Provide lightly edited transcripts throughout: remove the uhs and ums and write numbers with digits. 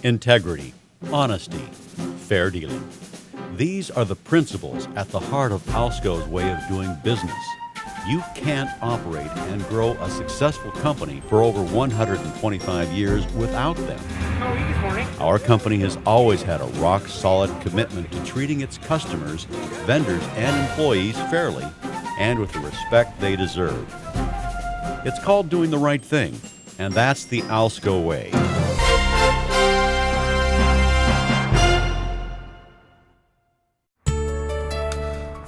Integrity, honesty, fair dealing. These are the principles at the heart of Alsco's way of doing business. You can't operate and grow a successful company for over 125 years without them. How are you this morning? Our company has always had a rock-solid commitment to treating its customers, vendors, and employees fairly and with the respect they deserve. It's called doing the right thing, and that's the Alsco Way.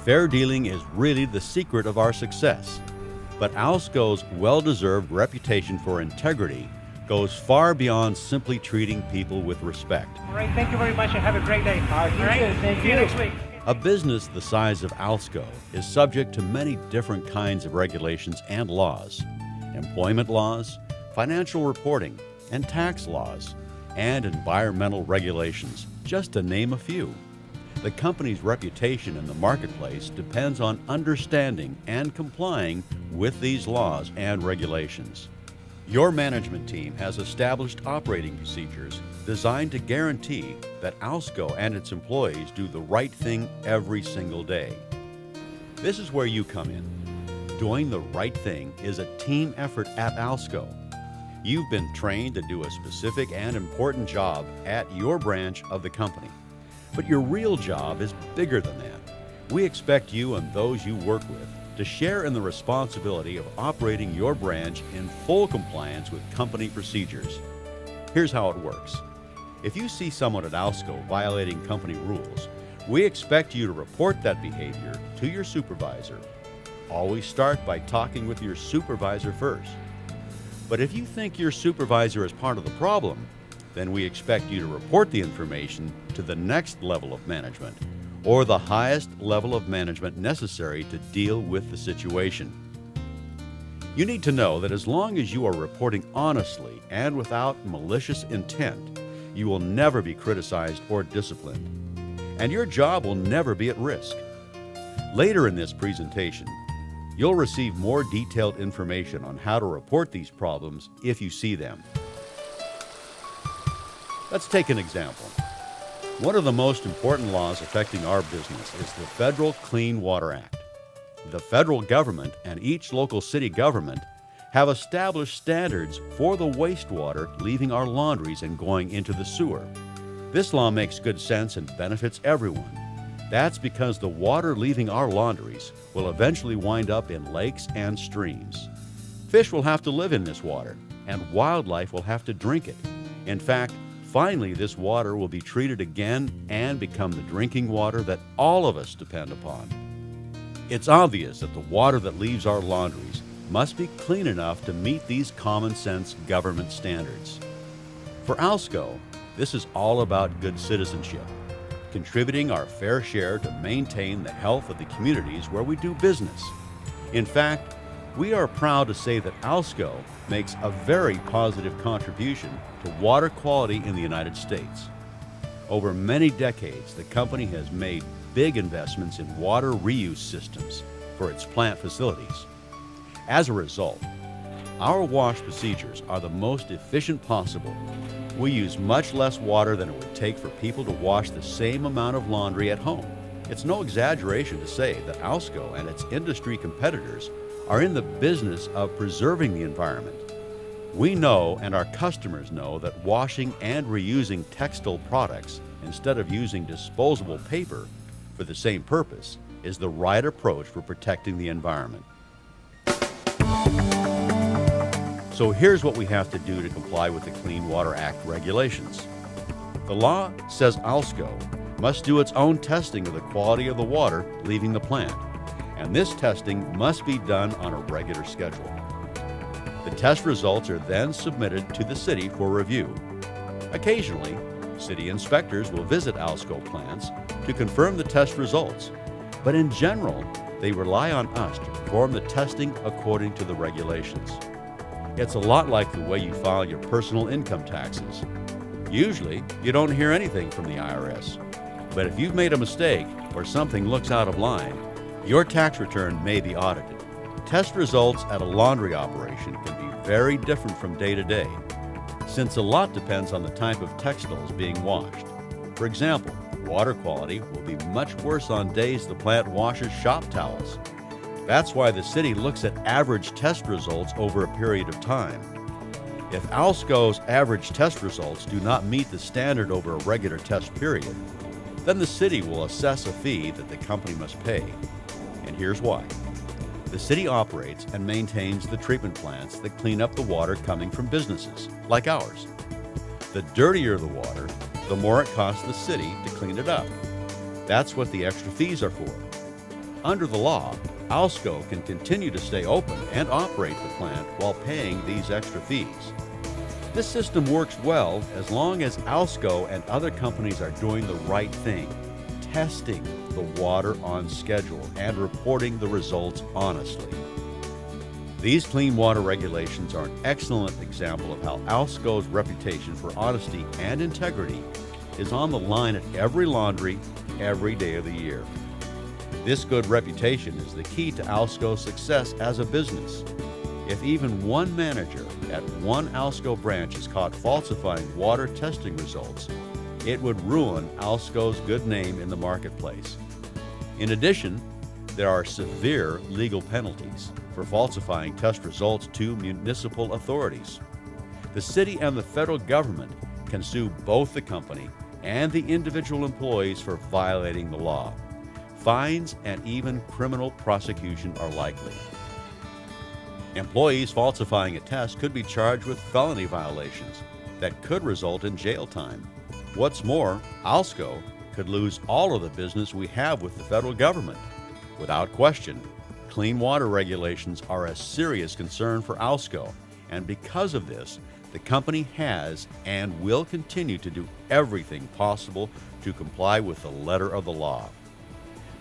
Fair dealing is really the secret of our success, but Alsco's well-deserved reputation for integrity goes far beyond simply treating people with respect. All right, thank you very much and have a great day. All right, thank see you next week. A business the size of Alsco is subject to many different kinds of regulations and laws: employment laws, financial reporting, and tax laws, and environmental regulations, just to name a few. The company's reputation in the marketplace depends on understanding and complying with these laws and regulations. Your management team has established operating procedures designed to guarantee that Alsco and its employees do the right thing every single day. This is where you come in. Doing the right thing is a team effort at Alsco. You've been trained to do a specific and important job at your branch of the company. But your real job is bigger than that. We expect you and those you work with to share in the responsibility of operating your branch in full compliance with company procedures. Here's how it works. If you see someone at Alsco violating company rules, we expect you to report that behavior to your supervisor. Always start by talking with your supervisor first. But if you think your supervisor is part of the problem, then we expect you to report the information to the next level of management, or the highest level of management necessary to deal with the situation. You need to know that as long as you are reporting honestly and without malicious intent, you will never be criticized or disciplined, and your job will never be at risk. Later in this presentation, you'll receive more detailed information on how to report these problems if you see them. Let's take an example. One of the most important laws affecting our business is the Federal Clean Water Act. The federal government and each local city government have established standards for the wastewater leaving our laundries and going into the sewer. This law makes good sense and benefits everyone. That's because the water leaving our laundries will eventually wind up in lakes and streams. Fish will have to live in this water, and wildlife will have to drink it. In fact, finally, this water will be treated again and become the drinking water that all of us depend upon. It's obvious that the water that leaves our laundries must be clean enough to meet these common sense government standards. For Alsco, this is all about good citizenship, contributing our fair share to maintain the health of the communities where we do business. In fact, we are proud to say that Alsco makes a very positive contribution to water quality in the United States. Over many decades, the company has made big investments in water reuse systems for its plant facilities. As a result, our wash procedures are the most efficient possible. We use much less water than it would take for people to wash the same amount of laundry at home. It's no exaggeration to say that Alsco and its industry competitors are in the business of preserving the environment. We know, and our customers know, that washing and reusing textile products instead of using disposable paper for the same purpose is the right approach for protecting the environment. So here's what we have to do to comply with the Clean Water Act regulations. The law says Alsco must do its own testing of the quality of the water leaving the plant, and this testing must be done on a regular schedule. The test results are then submitted to the city for review. Occasionally, city inspectors will visit Alsco plants to confirm the test results, but in general, they rely on us to perform the testing according to the regulations. It's a lot like the way you file your personal income taxes. Usually, you don't hear anything from the IRS, but if you've made a mistake or something looks out of line, your tax return may be audited. Test results at a laundry operation can be very different from day to day. since a lot depends on the type of textiles being washed. For example, water quality will be much worse on days the plant washes shop towels. That's why the city looks at average test results over a period of time. If Alsco's average test results do not meet the standard over a regular test period, then the city will assess a fee that the company must pay. And here's why. The city operates and maintains the treatment plants that clean up the water coming from businesses, like ours. The dirtier the water, the more it costs the city to clean it up. That's what the extra fees are for. Under the law, Alsco can continue to stay open and operate the plant while paying these extra fees. This system works well as long as Alsco and other companies are doing the right thing, testing the water on schedule and reporting the results honestly. These clean water regulations are an excellent example of how Alsco's reputation for honesty and integrity is on the line at every laundry, every day of the year. This good reputation is the key to Alsco's success as a business. If even one manager at one Alsco branch is caught falsifying water testing results, it would ruin Alsco's good name in the marketplace. In addition, there are severe legal penalties for falsifying test results to municipal authorities. The city and the federal government can sue both the company and the individual employees for violating the law. Fines and even criminal prosecution are likely. Employees falsifying a test could be charged with felony violations that could result in jail time. What's more, Alsco could lose all of the business we have with the federal government. Without question, clean water regulations are a serious concern for Alsco, and because of this, the company has and will continue to do everything possible to comply with the letter of the law.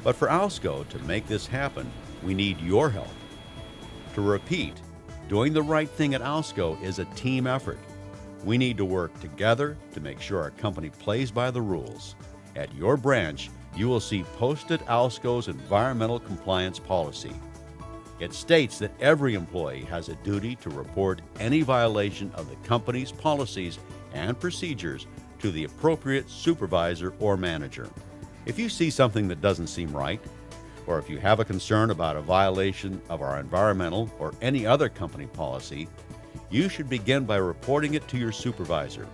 But for Alsco to make this happen, we need your help. To repeat, doing the right thing at Alsco is a team effort. We need to work together to make sure our company plays by the rules. At your branch, you will see posted Alsco's environmental compliance policy. It states that every employee has a duty to report any violation of the company's policies and procedures to the appropriate supervisor or manager. If you see something that doesn't seem right, or if you have a concern about a violation of our environmental or any other company policy, you should begin by reporting it to your supervisor.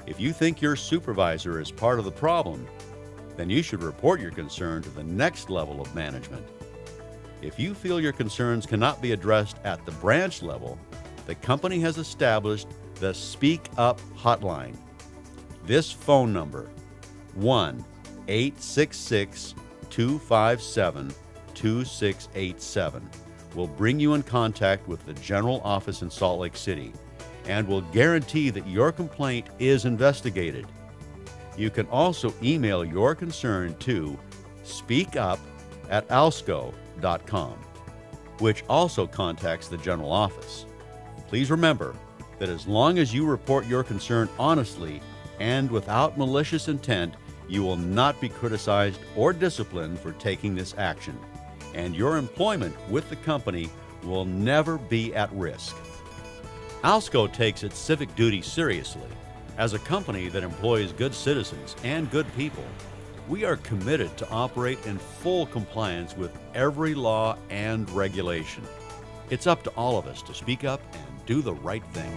If you think your supervisor is part of the problem, then you should report your concern to the next level of management. If you feel your concerns cannot be addressed at the branch level, the company has established the Speak Up Hotline. This phone number, 1-866-257-2687, will bring you in contact with the general office in Salt Lake City and will guarantee that your complaint is investigated. You can also email your concern to speakup@alsco.com, which also contacts the general office. Please remember that as long as you report your concern honestly and without malicious intent, you will not be criticized or disciplined for taking this action, and your employment with the company will never be at risk. Alsco takes its civic duty seriously. As a company that employs good citizens and good people, we are committed to operate in full compliance with every law and regulation. It's up to all of us to speak up and do the right thing.